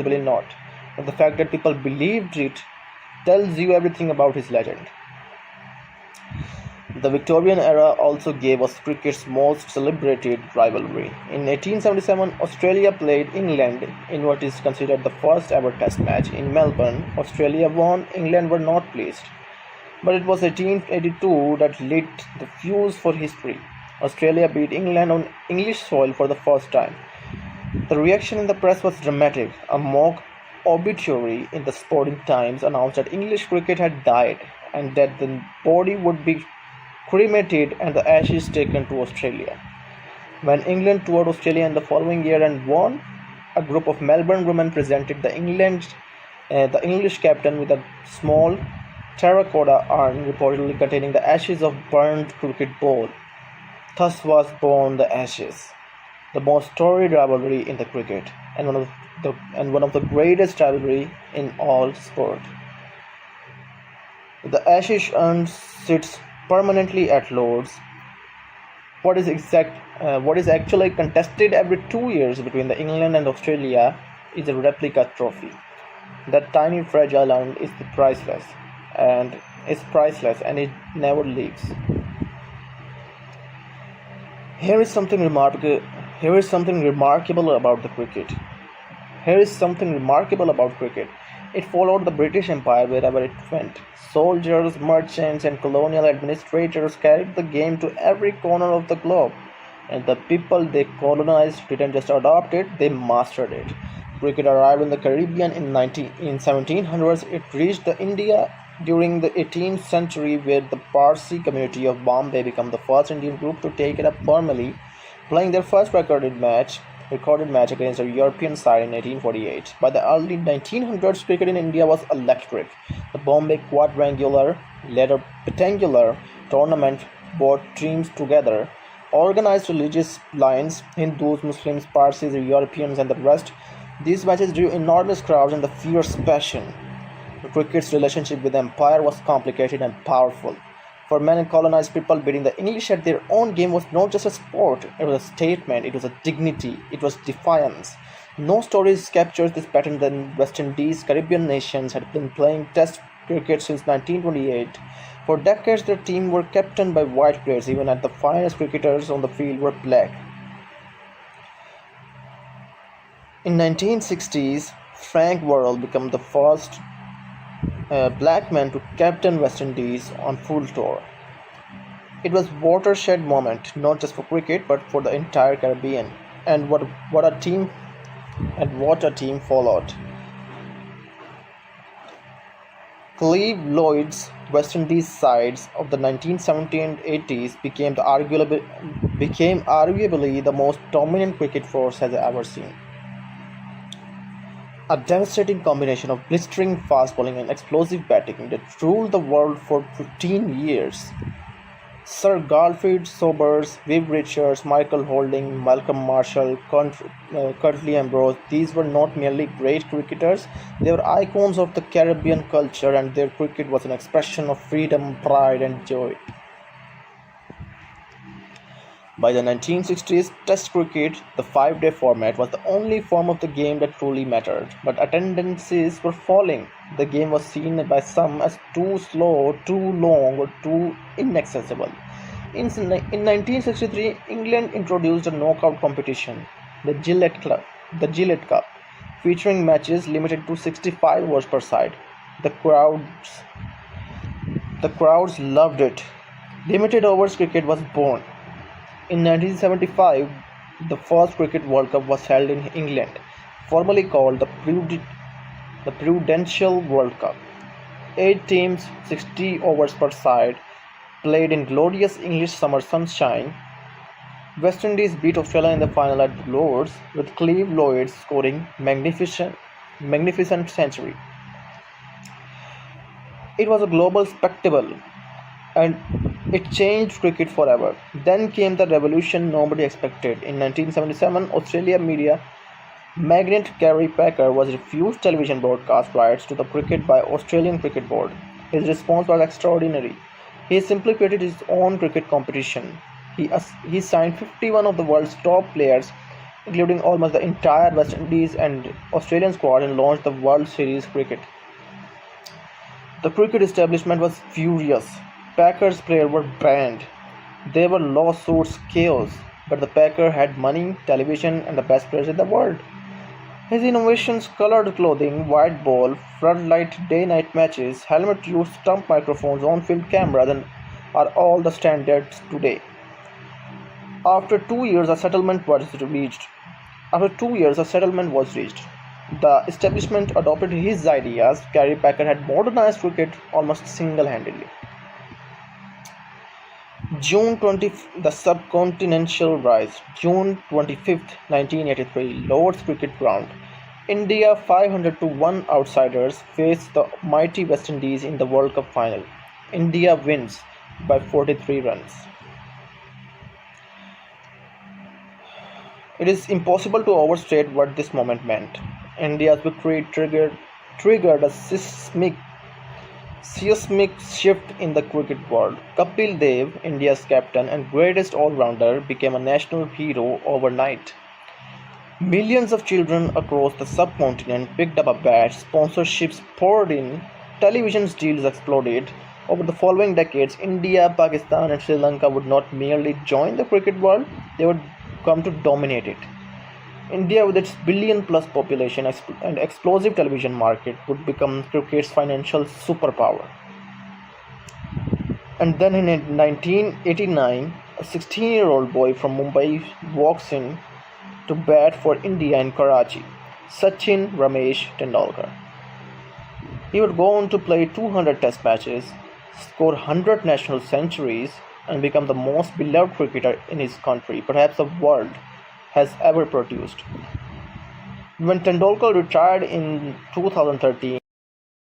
possibly not. But the fact that people believed it tells you everything about his legend. The Victorian era also gave us cricket's most celebrated rivalry. In 1877, Australia played England in what is considered the first ever Test match. In Melbourne, Australia won, England were not pleased. But it was 1882 that lit the fuse for history. Australia beat England on English soil for the first time. The reaction in the press was dramatic. A mock obituary in the Sporting Times announced that English cricket had died and that the body would be cremated and the ashes taken to Australia. When England toured Australia in the following year and won, a group of Melbourne women presented the English captain with a small terracotta urn reportedly containing the ashes of burned cricket ball. Thus was born the Ashes, the most storied rivalry in the cricket, and one of the greatest rivalry in all sport. The Ashes urn sits permanently at Lord's. What is actually contested every 2 years between the England and Australia is a replica trophy. That tiny fragile urn is priceless, and it never leaves. Here is something remarkable. Here is something remarkable about the cricket. Here is something remarkable about cricket. It followed the British Empire wherever it went. Soldiers, merchants, and colonial administrators carried the game to every corner of the globe. And the people they colonized didn't just adopt it, they mastered it. Cricket arrived in the Caribbean in 1700s. It reached India during the 18th century, where the Parsi community of Bombay became the first Indian group to take it up formally, playing their first recorded match against a European side in 1848. By the early 1900s, cricket in India was electric. The Bombay quadrangular, later rectangular tournament brought teams together, organized religious lines, Hindus, Muslims, Parsis, Europeans, and the rest. These matches drew enormous crowds and the fierce passion. Cricket's relationship with the empire was complicated and powerful. For many colonized people, beating the English at their own game was not just a sport, it was a statement, it was a dignity, it was defiance. No stories capture this pattern than West Indies. Caribbean nations had been playing Test cricket since 1928. For decades, their team were captained by white players, even as the finest cricketers on the field were black. In 1960s, Frank Worrell became the first black man to captain West Indies on full tour. It was a watershed moment, not just for cricket but for the entire Caribbean. And what a team followed. Clive Lloyd's West Indies sides of the 1970s and 80s became arguably the most dominant cricket force has ever seen. A devastating combination of blistering fast bowling and explosive batting that ruled the world for 15 years. Sir Garfield Sobers, Viv Richards, Michael Holding, Malcolm Marshall, Curtly Ambrose, these were not merely great cricketers, they were icons of the Caribbean culture, and their cricket was an expression of freedom, pride, and joy. By the 1960s, Test cricket, the 5-day format, was the only form of the game that truly mattered, but attendances were falling. The game was seen by some as too slow, too long, or too inaccessible. In 1963, England introduced a knockout competition, the Gillette Cup, featuring matches limited to 65 overs per side. The crowds loved it. Limited overs cricket was born. In 1975, the first Cricket World Cup was held in England, formerly called the Prudential World Cup. 8 teams, 60 overs per side, played in glorious English summer sunshine. West Indies beat Australia in the final at Lord's, with Clive Lloyd scoring magnificent century. It was a global spectacle, and it changed cricket forever. Then came the revolution nobody expected. In 1977, Australia media magnate Gary Packer was refused television broadcast rights to the cricket by Australian Cricket Board. His response was extraordinary. He simply created his own cricket competition. He signed 51 of the world's top players including almost the entire West Indies and Australian squad, and launched the World Series cricket. The cricket establishment was furious. Packers players were banned. There were lawsuits, chaos, but the Packer had money, television, and the best players in the world. His innovations, colored clothing, white ball, floodlight day-night matches, helmet use, stump microphones, on-field cameras, and are all the standards today. After 2 years, a settlement was reached. The establishment adopted his ideas. Gary Packer had modernized cricket almost single-handedly. June 20th, the subcontinental rise. June 25th, 1983, Lord's Cricket Ground. India 500 to 1 outsiders face the mighty West Indies in the World Cup final. India wins by 43 runs. It is impossible to overstate what this moment meant. India's victory triggered a seismic shift in the cricket world. Kapil Dev, India's captain and greatest all-rounder, became a national hero overnight. Millions of children across the subcontinent picked up a bat, sponsorships poured in, television deals exploded. Over the following decades, India, Pakistan and Sri Lanka would not merely join the cricket world, they would come to dominate it. India, with its billion-plus population and explosive television market, would become cricket's financial superpower. And then in 1989, a 16-year-old boy from Mumbai walks in to bat for India in Karachi, Sachin Ramesh Tendulkar. He would go on to play 200 test matches, score 100 national centuries, and become the most beloved cricketer in his country, perhaps the world, has ever produced. When Tendulkar retired in 2013,